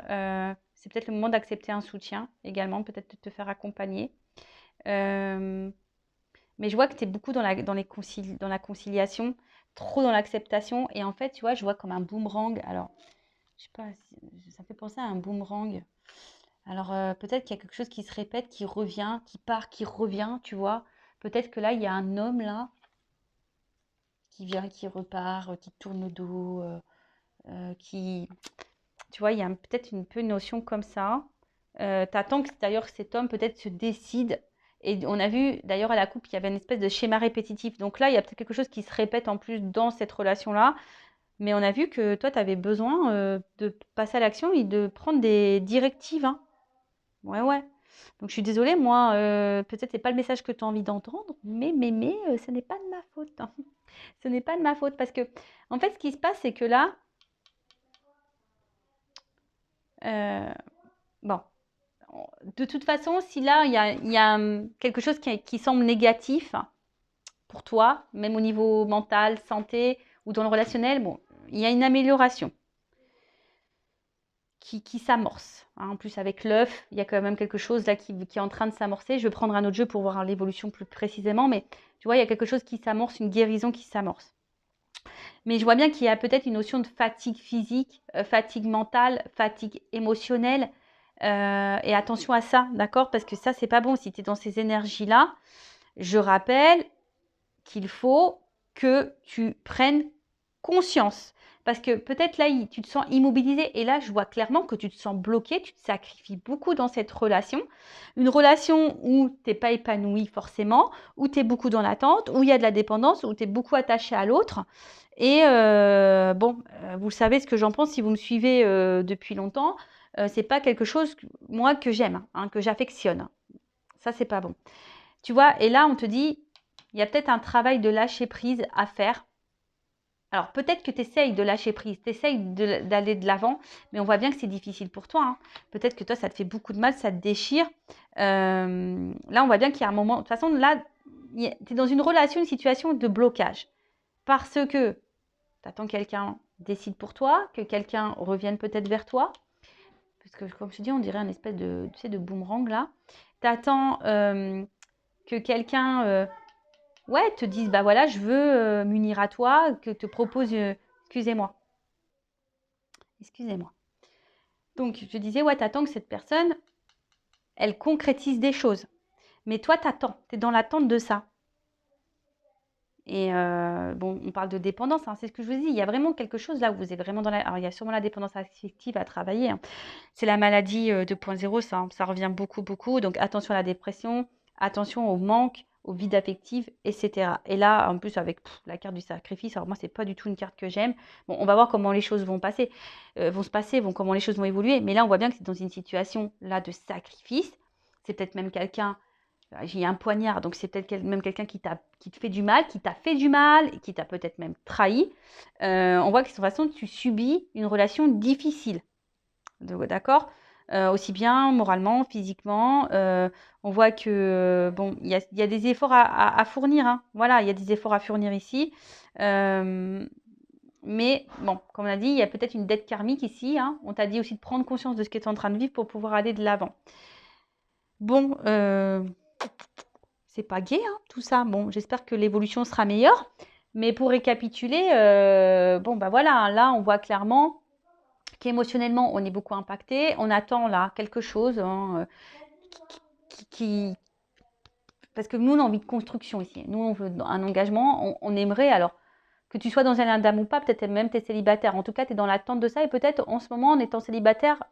c'est peut-être le moment d'accepter un soutien également, peut-être de te faire accompagner. Euh, mais je vois que tu es beaucoup dans la conciliation, trop dans l'acceptation. Et en fait, tu vois, je vois comme un boomerang. Alors, je sais pas, ça fait penser à un boomerang. Alors, peut-être qu'il y a quelque chose qui se répète, qui revient, qui part, qui revient, tu vois. Peut-être que là, il y a un homme là qui vient, qui repart, qui tourne le dos, qui... Tu vois, il y a peut-être un peu une notion comme ça. T'attends que d'ailleurs cet homme peut-être se décide. Et on a vu d'ailleurs à la coupe, il y avait une espèce de schéma répétitif. Donc là, il y a peut-être quelque chose qui se répète en plus dans cette relation-là. Mais on a vu que toi, tu avais besoin de passer à l'action et de prendre des directives, hein. Ouais, ouais. Donc je suis désolée, moi, peut-être c'est pas le message que tu as envie d'entendre, mais ce n'est pas de ma faute, hein. Ce n'est pas de ma faute parce que, en fait, ce qui se passe, c'est que là, euh, bon, de toute façon, si là, il y a quelque chose qui semble négatif pour toi, même au niveau mental, santé ou dans le relationnel, bon, il y a une amélioration qui s'amorce, hein. En plus, avec l'œuf, il y a quand même quelque chose là qui est en train de s'amorcer. Je vais prendre un autre jeu pour voir l'évolution plus précisément, mais tu vois, il y a quelque chose qui s'amorce, une guérison qui s'amorce. Mais je vois bien qu'il y a peut-être une notion de fatigue physique, fatigue mentale, fatigue émotionnelle. Et attention à ça, d'accord? Parce que ça, c'est pas bon. Si tu es dans ces énergies-là, je rappelle qu'il faut que tu prennes conscience. Parce que peut-être là, tu te sens immobilisé. Et là, je vois clairement que tu te sens bloqué. Tu te sacrifies beaucoup dans cette relation. Une relation où tu n'es pas épanoui forcément, où tu es beaucoup dans l'attente, où il y a de la dépendance, où tu es beaucoup attaché à l'autre. Et bon, vous savez ce que j'en pense si vous me suivez depuis longtemps. C'est pas quelque chose, moi, que j'aime, hein, que j'affectionne. Ça, c'est pas bon. Tu vois, et là, on te dit, il y a peut-être un travail de lâcher prise à faire. Alors, peut-être que tu essayes de lâcher prise, tu essayes d'aller de l'avant, mais on voit bien que c'est difficile pour toi, hein. Peut-être que toi, ça te fait beaucoup de mal, ça te déchire. Là, on voit bien qu'il y a un moment. De toute façon, là, tu es dans une relation, une situation de blocage. Parce que tu attends que quelqu'un décide pour toi, que quelqu'un revienne peut-être vers toi. Parce que, comme je te dis, on dirait un espèce de, tu sais, de boomerang là. Tu attends que quelqu'un ouais, te dise, bah voilà, je veux m'unir à toi, que te propose, excusez-moi, excusez-moi. Donc, je disais, ouais, tu attends que cette personne, elle concrétise des choses. Mais toi, t'attends, tu es dans l'attente de ça. Et bon, on parle de dépendance, hein, c'est ce que je vous dis. Il y a vraiment quelque chose là où vous êtes vraiment dans la... Alors, il y a sûrement la dépendance affective à travailler, hein. C'est la maladie 2.0, ça, hein, ça revient beaucoup, beaucoup. Donc, attention à la dépression, attention au manque, au vide affectif, etc. Et là, en plus, avec la carte du sacrifice, alors moi, c'est pas du tout une carte que j'aime. Bon, on va voir comment les choses vont se passer, comment les choses vont évoluer. Mais là, on voit bien que c'est dans une situation là de sacrifice. C'est peut-être même quelqu'un... J'ai un poignard, donc c'est peut-être même quelqu'un qui te fait du mal, qui t'a fait du mal, et qui t'a peut-être même trahi. On voit que de toute façon, tu subis une relation difficile. D'accord? Aussi bien moralement, physiquement. On voit que, bon, il y a des efforts à fournir, hein. Voilà, il y a des efforts à fournir ici. Mais bon, comme on a dit, il y a peut-être une dette karmique ici, hein. On t'a dit aussi de prendre conscience de ce que tu es en train de vivre pour pouvoir aller de l'avant. Bon, c'est pas gai, hein, tout ça. Bon, j'espère que l'évolution sera meilleure. Mais pour récapituler, bon, bah voilà, hein, là, on voit clairement qu'émotionnellement, on est beaucoup impacté. On attend là quelque chose, hein, parce que nous, on a envie de construction ici. Nous, on veut un engagement. On aimerait, alors, que tu sois dans un lien d'âme ou pas, peut-être même tu es célibataire. En tout cas, tu es dans l'attente de ça. Et peut-être en ce moment, en étant célibataire,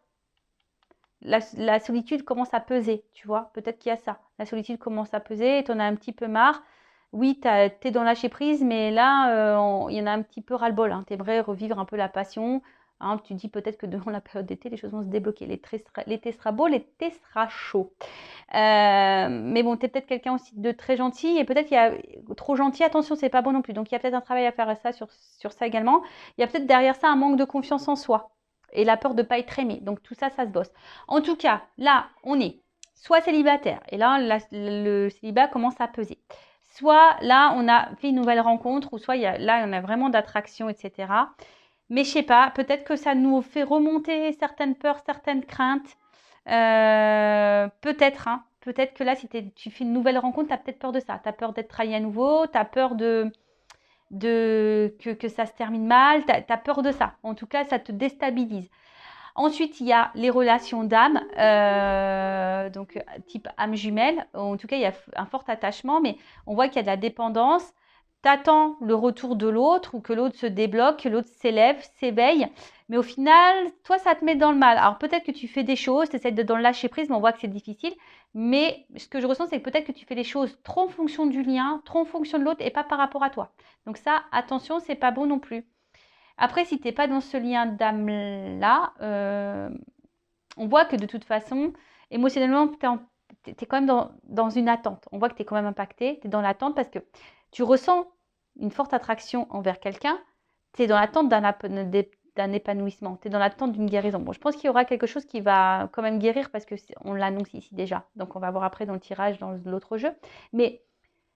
la solitude commence à peser, tu vois. Peut-être qu'il y a ça. La solitude commence à peser et tu en as un petit peu marre. Oui, tu es dans lâcher prise, mais là, il y en a un petit peu ras-le-bol, hein. Tu aimerais revivre un peu la passion. Hein, tu dis peut-être que durant la période d'été, les choses vont se débloquer. L'été sera beau, l'été sera chaud. Mais bon, tu es peut-être quelqu'un aussi de très gentil. Et peut-être qu'il y a trop gentil, attention, c'est pas bon non plus. Donc, il y a peut-être un travail à faire sur ça également. Il y a peut-être derrière ça un manque de confiance en soi et la peur de ne pas être aimé. Donc, tout ça, ça se bosse. En tout cas, là, on est soit célibataire. Et là, le célibat commence à peser. Soit là, on a fait une nouvelle rencontre, ou soit là, on a vraiment d'attraction, etc. Mais je sais pas, peut-être que ça nous fait remonter certaines peurs, certaines craintes. Peut-être, hein. Peut-être que là, si tu fais une nouvelle rencontre, tu as peut-être peur de ça. Tu as peur d'être trahi à nouveau, tu as peur que ça se termine mal, tu as peur de ça. En tout cas, ça te déstabilise. Ensuite, il y a les relations d'âme, donc type âme jumelle. En tout cas, il y a un fort attachement, mais on voit qu'il y a de la dépendance. Tu attends le retour de l'autre ou que l'autre se débloque, que l'autre s'élève, s'éveille. Mais au final, toi, ça te met dans le mal. Alors peut-être que tu fais des choses, tu essaies de dans le lâcher prise, mais on voit que c'est difficile. Mais ce que je ressens, c'est que peut-être que tu fais les choses trop en fonction du lien, trop en fonction de l'autre et pas par rapport à toi. Donc ça, attention, c'est pas bon non plus. Après, si tu n'es pas dans ce lien d'âme-là, on voit que de toute façon, émotionnellement, tu es quand même dans une attente. On voit que tu es quand même impacté, tu es dans l'attente parce que tu ressens une forte attraction envers quelqu'un, tu es dans l'attente d'un épanouissement, tu es dans l'attente d'une guérison. Bon, je pense qu'il y aura quelque chose qui va quand même guérir parce qu'on l'annonce ici déjà. Donc, on va voir après dans le tirage, dans l'autre jeu. Mais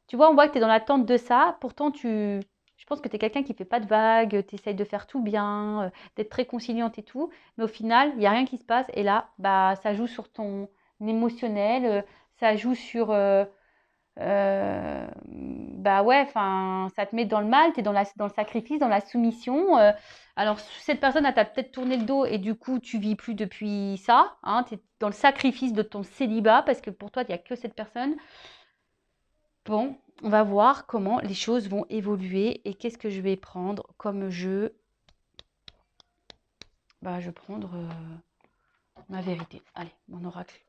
tu vois, on voit que tu es dans l'attente de ça. Pourtant, je pense que tu es quelqu'un qui ne fait pas de vagues, tu essayes de faire tout bien, d'être très conciliante et tout. Mais au final, il n'y a rien qui se passe. Et là, bah, ça joue sur ton émotionnel, ça joue sur... bah ouais, enfin, ça te met dans le mal, tu es dans le sacrifice, dans la soumission. Alors, cette personne, elle t'a peut-être tourné le dos et du coup, tu vis plus depuis ça. Hein, tu es dans le sacrifice de ton célibat parce que pour toi, il n'y a que cette personne. Bon, on va voir comment les choses vont évoluer et qu'est-ce que je vais prendre comme jeu. Bah, je vais prendre ma vérité. Allez, mon oracle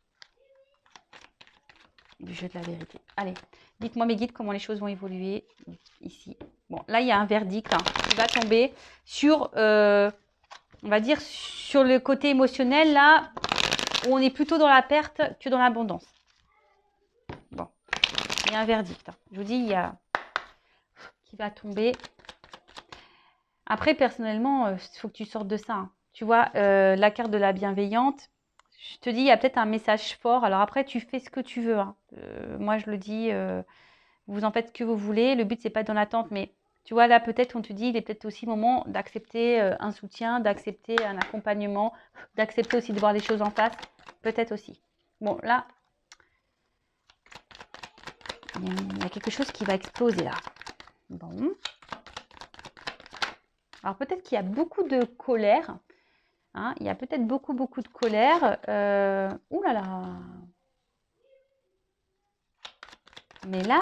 du jeu de la vérité. Allez, dites-moi mes guides comment les choses vont évoluer ici. Bon, là, il y a un verdict qui va tomber sur, on va dire, sur le côté émotionnel, là, où on est plutôt dans la perte que dans l'abondance. Bon, il y a un verdict. Je vous dis, il y a qui va tomber. Après, personnellement, il faut que tu sortes de ça, hein. Tu vois, la carte de la bienveillante, je te dis, il y a peut-être un message fort. Alors après, tu fais ce que tu veux, hein. Moi, je le dis, vous en faites ce que vous voulez. Le but, c'est pas dans l'attente, mais tu vois, là, peut-être, on te dit, il est peut-être aussi le moment d'accepter un soutien, d'accepter un accompagnement, d'accepter aussi de voir les choses en face. Peut-être aussi. Bon, là, il y a quelque chose qui va exploser, là. Bon. Alors peut-être qu'il y a beaucoup de colère, hein, il y a peut-être beaucoup de colère. Ouh là là, Mais là,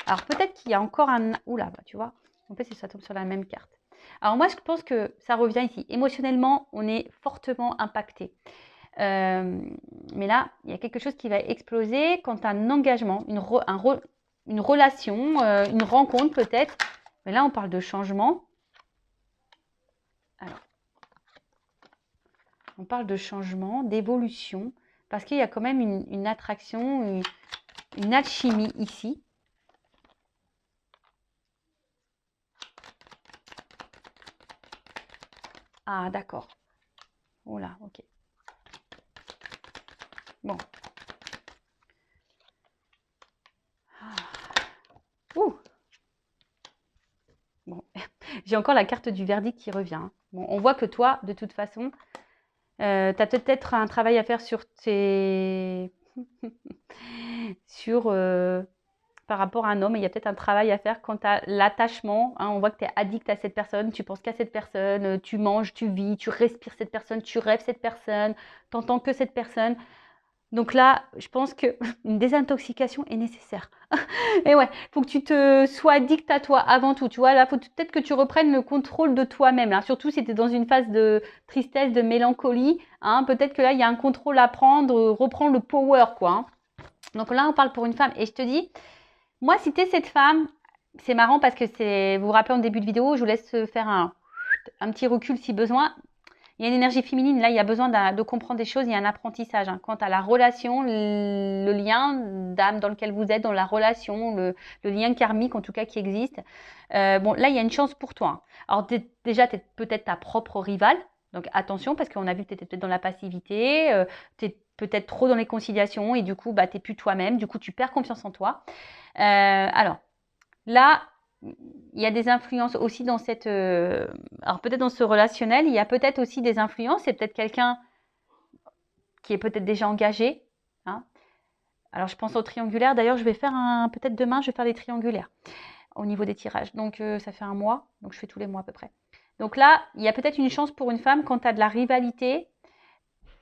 alors peut-être qu'il y a encore un... Oula, bah, tu vois, en fait, ça tombe sur la même carte. Alors moi, je pense que ça revient ici. Émotionnellement, on est fortement impacté. Mais là, il y a quelque chose qui va exploser quand un engagement, une relation, une rencontre peut-être. Mais là, on parle de changement. Alors, on parle de changement, d'évolution, parce qu'il y a quand même une attraction, une alchimie ici. Ah, d'accord. Oh là, ok. Bon. Ah. Ouh. Bon. J'ai encore la carte du verdict qui revient. Bon, on voit que toi, de toute façon, tu as peut-être un travail à faire sur tes... sur... par rapport à un homme, il y a peut-être un travail à faire quant à l'attachement. Hein, on voit que tu es addict à cette personne, tu penses qu'à cette personne, tu manges, tu vis, tu respires cette personne, tu rêves cette personne, tu n'entends que cette personne. Donc là, je pense qu'une désintoxication est nécessaire. Et ouais, il faut que tu te sois addict à toi avant tout. Tu vois, là, il faut peut-être que tu reprennes le contrôle de toi-même. Là. Surtout si tu es dans une phase de tristesse, de mélancolie. Hein, peut-être que là, il y a un contrôle à prendre, reprendre le power, quoi. Hein. Donc là, on parle pour une femme. Et je te dis, moi, si tu es cette femme, c'est marrant parce que vous vous rappelez en début de vidéo, je vous laisse faire un petit recul si besoin. Il y a une énergie féminine, là, il y a besoin de comprendre des choses, il y a un apprentissage. Hein. Quant à la relation, le lien d'âme dans lequel vous êtes, dans la relation, le lien karmique en tout cas qui existe. Bon, là, il y a une chance pour toi. Hein. Alors déjà, tu es peut-être ta propre rivale, donc attention parce qu'on a vu que tu étais peut-être dans la passivité, tu es peut-être trop dans les conciliations et du coup, bah, tu n'es plus toi-même, du coup, tu perds confiance en toi. Alors, là, il y a des influences aussi dans cette... alors peut-être dans ce relationnel, il y a peut-être aussi des influences. C'est peut-être quelqu'un qui est peut-être déjà engagé. Hein. Alors je pense au triangulaire. D'ailleurs, je vais faire peut-être demain, je vais faire les triangulaires au niveau des tirages. Donc ça fait un mois. Donc je fais tous les mois à peu près. Donc là, il y a peut-être une chance pour une femme quand tu as de la rivalité.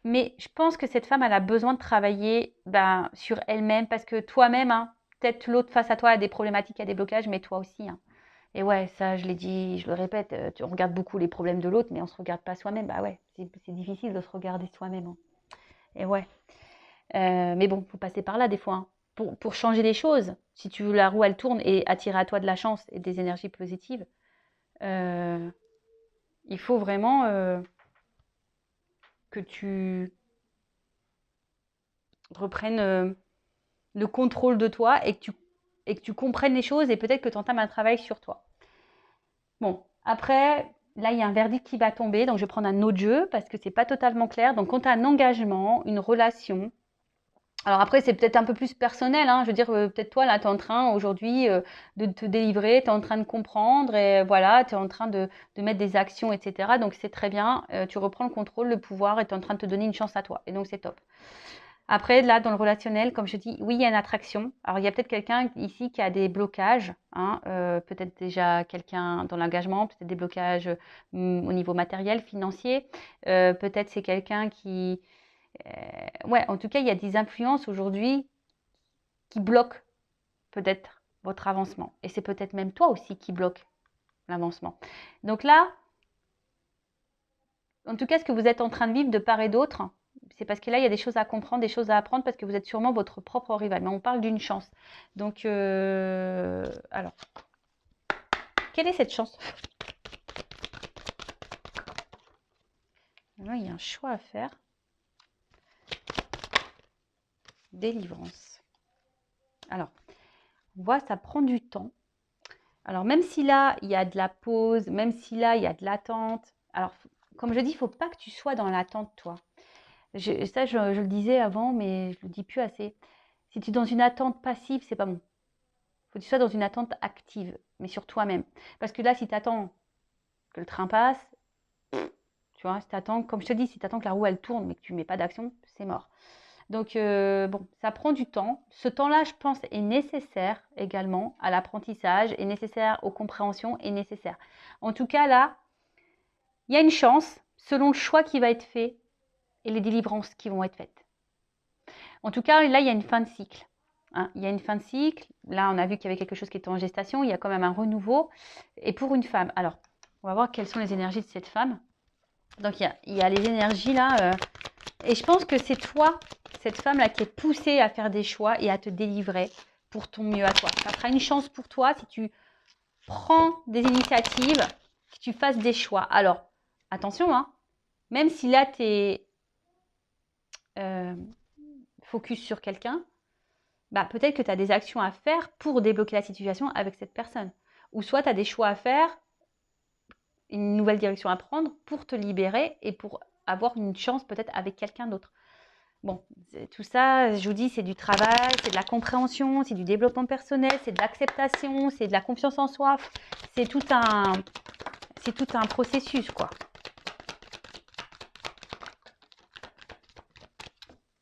Mais je pense que cette femme, elle a besoin de travailler sur elle-même parce que toi-même, hein, peut-être l'autre face à toi a des problématiques, a des blocages, mais toi aussi. Hein. Et ouais, ça, je l'ai dit, je le répète, on regarde beaucoup les problèmes de l'autre, mais on ne se regarde pas soi-même. Bah ouais, c'est difficile de se regarder soi-même. Hein. Et ouais. Mais bon, il faut passer par là des fois. Hein. Pour changer les choses, si tu veux la roue, elle tourne et attirer à toi de la chance et des énergies positives, il faut vraiment que tu reprennes le contrôle de toi et que tu comprennes les choses et peut-être que tu entames un travail sur toi. Bon, après, là, il y a un verdict qui va tomber, donc je vais prendre un autre jeu parce que c'est pas totalement clair. Donc, quand tu as un engagement, une relation, alors après, c'est peut-être un peu plus personnel, hein. Je veux dire, peut-être toi, là, tu es en train aujourd'hui de te délivrer, tu es en train de comprendre et voilà, tu es en train de mettre des actions, etc. Donc, c'est très bien, tu reprends le contrôle, le pouvoir et tu es en train de te donner une chance à toi. Et donc, c'est top. Après, là, dans le relationnel, comme je dis, oui, il y a une attraction. Alors, il y a peut-être quelqu'un ici qui a des blocages, hein, peut-être déjà quelqu'un dans l'engagement, peut-être des blocages au niveau matériel, financier. Peut-être c'est quelqu'un qui... ouais, en tout cas, il y a des influences aujourd'hui qui bloquent peut-être votre avancement. Et c'est peut-être même toi aussi qui bloque l'avancement. Donc là, en tout cas, ce que vous êtes en train de vivre de part et d'autre, c'est parce que là, il y a des choses à comprendre, des choses à apprendre, parce que vous êtes sûrement votre propre rival. Mais on parle d'une chance. Donc, alors, quelle est cette chance? Là, il y a un choix à faire. Délivrance. Alors, on voit, ça prend du temps. Alors, même si là, il y a de la pause, même si là, il y a de l'attente. Alors, comme je dis, il ne faut pas que tu sois dans l'attente, toi. Je le disais avant, mais je ne le dis plus assez. Si tu es dans une attente passive, c'est pas bon. Il faut que tu sois dans une attente active, mais sur toi-même. Parce que là, si tu attends que le train passe, tu vois, si t'attends, comme je te dis, si tu attends que la roue elle tourne, mais que tu ne mets pas d'action, c'est mort. Donc, bon, ça prend du temps. Ce temps-là, je pense, est nécessaire également à l'apprentissage, est nécessaire aux compréhensions, est nécessaire. En tout cas, là, il y a une chance, selon le choix qui va être fait et les délivrances qui vont être faites. En tout cas, là, il y a une fin de cycle. hein. Il y a une fin de cycle. Là, on a vu qu'il y avait quelque chose qui était en gestation. Il y a quand même un renouveau. Et pour une femme, alors, on va voir quelles sont les énergies de cette femme. Donc, il y a les énergies là. Et je pense que c'est toi, cette femme-là, qui est poussée à faire des choix et à te délivrer pour ton mieux à toi. Ça sera une chance pour toi si tu prends des initiatives, que tu fasses des choix. Alors, attention, hein, même si là, tu es focus sur quelqu'un, bah, peut-être que tu as des actions à faire pour débloquer la situation avec cette personne. Ou soit tu as des choix à faire, une nouvelle direction à prendre pour te libérer et pour avoir une chance peut-être avec quelqu'un d'autre. Bon, tout ça, je vous dis, c'est du travail, c'est de la compréhension, c'est du développement personnel, c'est de l'acceptation, c'est de la confiance en soi. C'est tout un processus, quoi.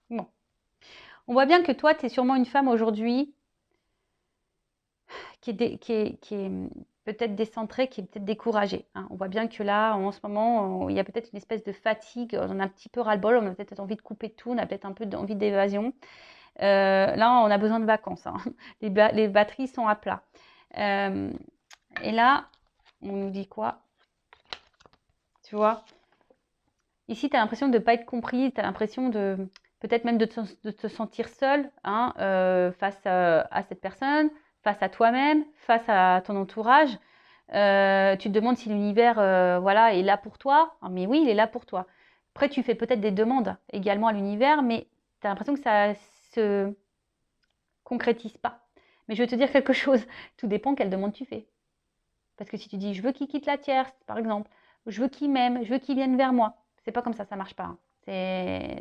Bon. On voit bien que toi, tu es sûrement une femme aujourd'hui qui est peut-être décentrée, qui est peut-être découragée, hein. On voit bien que là, en ce moment, il y a peut-être une espèce de fatigue, on a un petit peu ras-le-bol, on a peut-être envie de couper tout, on a peut-être un peu envie d'évasion. Là, on a besoin de vacances, hein. Les batteries sont à plat. Et là, on nous dit quoi? Tu vois? Ici, tu as l'impression de ne pas être compris, tu as l'impression de peut-être même de te sentir seule, hein, face à cette personne, face à toi-même, face à ton entourage. Tu te demandes si l'univers voilà, est là pour toi. Ah, mais oui, il est là pour toi. Après, tu fais peut-être des demandes également à l'univers, mais tu as l'impression que ça se concrétise pas. Mais je vais te dire quelque chose, tout dépend quelle demande tu fais. Parce que si tu dis je veux qu'il quitte la tierce, par exemple, je veux qu'il m'aime, je veux qu'il vienne vers moi, c'est pas comme ça marche pas, hein.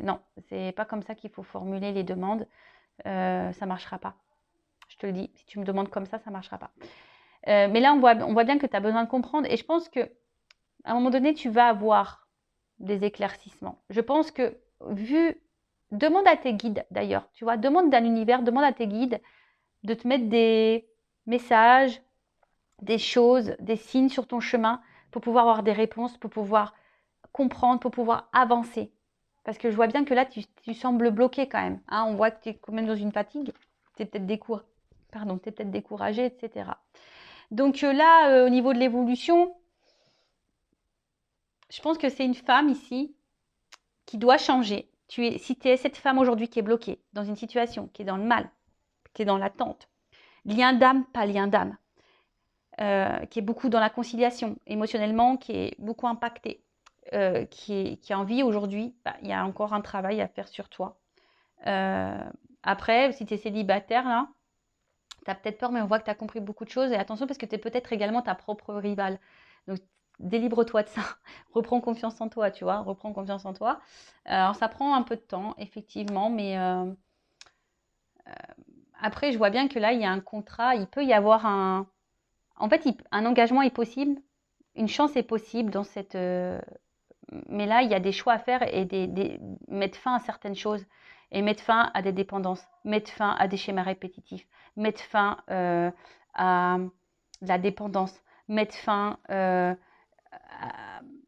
Non, c'est pas comme ça qu'il faut formuler les demandes. Ça marchera pas. Je te le dis, si tu me demandes comme ça marchera pas. Mais là, on voit bien que tu as besoin de comprendre. Et je pense qu'à un moment donné, tu vas avoir des éclaircissements. Je pense que demande à tes guides d'ailleurs, tu vois, demande à l'univers, demande à tes guides de te mettre des messages, des choses, des signes sur ton chemin pour pouvoir avoir des réponses, pour pouvoir comprendre, pour pouvoir avancer. Parce que je vois bien que là, tu sembles bloqué quand même, hein. On voit que tu es quand même dans une fatigue, tu es peut-être découragé, etc. Donc là, au niveau de l'évolution, je pense que c'est une femme ici qui doit changer. Si tu es cette femme aujourd'hui qui est bloquée dans une situation, qui est dans le mal, qui est dans l'attente, lien d'âme, pas lien d'âme, qui est beaucoup dans la conciliation, émotionnellement, qui est beaucoup impactée, qui a envie aujourd'hui, il y a encore un travail à faire sur toi. Après, si tu es célibataire, là, tu as peut-être peur, mais on voit que tu as compris beaucoup de choses. Et attention, parce que tu es peut-être également ta propre rivale. Donc, délivre-toi de ça. Reprends confiance en toi, tu vois. Reprends confiance en toi. Alors, ça prend un peu de temps, effectivement, mais après, je vois bien que là, il y a un contrat. Il peut y avoir un... En fait, un engagement est possible. Une chance est possible dans cette... Mais là, il y a des choix à faire et mettre fin à certaines choses. Et mettre fin à des dépendances. Mettre fin à des schémas répétitifs. Mettre fin à la dépendance. Mettre fin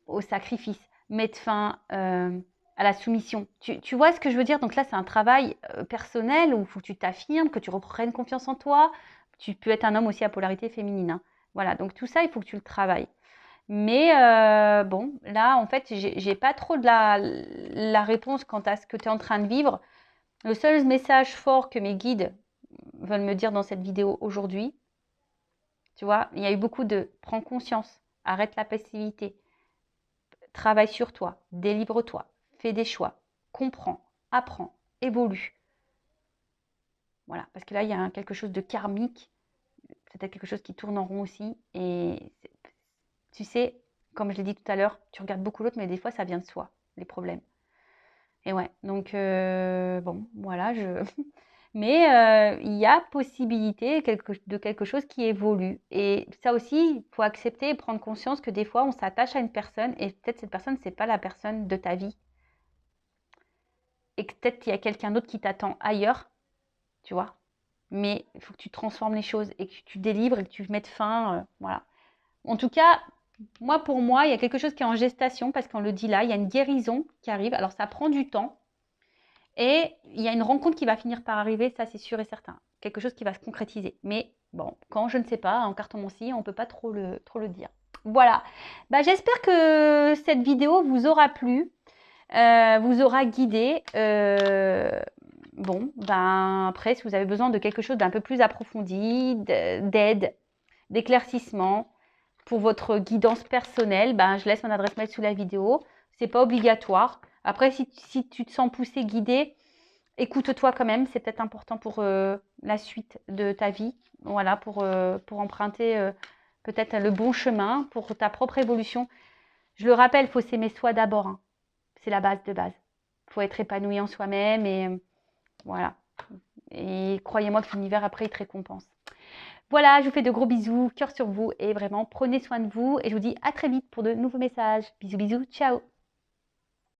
au sacrifice. Mettre fin à la soumission. Tu vois ce que je veux dire? Donc là, c'est un travail personnel où il faut que tu t'affirmes, que tu reprennes confiance en toi. Tu peux être un homme aussi à polarité féminine, hein. Voilà, donc tout ça, il faut que tu le travailles. Mais bon, là, en fait, j'ai pas trop de la réponse quant à ce que tu es en train de vivre. Le seul message fort que mes guides veulent me dire dans cette vidéo aujourd'hui, tu vois, il y a eu beaucoup de prends conscience, arrête la passivité, travaille sur toi, délivre-toi, fais des choix, comprends, apprends, évolue. Voilà, parce que là, il y a quelque chose de karmique, peut-être quelque chose qui tourne en rond aussi. Et tu sais, comme je l'ai dit tout à l'heure, tu regardes beaucoup l'autre, mais des fois, ça vient de soi, les problèmes. Et ouais, donc bon, voilà, mais il y a possibilité de quelque chose qui évolue. Et ça aussi, il faut accepter et prendre conscience que des fois, on s'attache à une personne et peut-être cette personne, c'est pas la personne de ta vie. Et que peut-être qu'il y a quelqu'un d'autre qui t'attend ailleurs, tu vois. Mais il faut que tu transformes les choses et que tu délivres et que tu mettes fin, voilà. En tout cas, pour moi, il y a quelque chose qui est en gestation parce qu'on le dit là, il y a une guérison qui arrive. Alors, ça prend du temps. Et il y a une rencontre qui va finir par arriver, ça c'est sûr et certain. Quelque chose qui va se concrétiser. Mais bon, quand je ne sais pas, en cartomancie, on ne peut pas trop le dire. Voilà. Bah, j'espère que cette vidéo vous aura plu, vous aura guidé. Bon, ben après, si vous avez besoin de quelque chose d'un peu plus approfondi, d'aide, d'éclaircissement pour votre guidance personnelle, ben, je laisse mon adresse mail sous la vidéo. C'est pas obligatoire. Après, si tu te sens poussé, guidé, écoute-toi quand même. C'est peut-être important pour la suite de ta vie. Voilà, pour emprunter peut-être le bon chemin pour ta propre évolution. Je le rappelle, il faut s'aimer soi d'abord, hein. C'est la base de base. Il faut être épanoui en soi-même et voilà. Et croyez-moi que l'univers après, il te récompense. Voilà, je vous fais de gros bisous, cœur sur vous et vraiment prenez soin de vous et je vous dis à très vite pour de nouveaux messages. Bisous, bisous, ciao!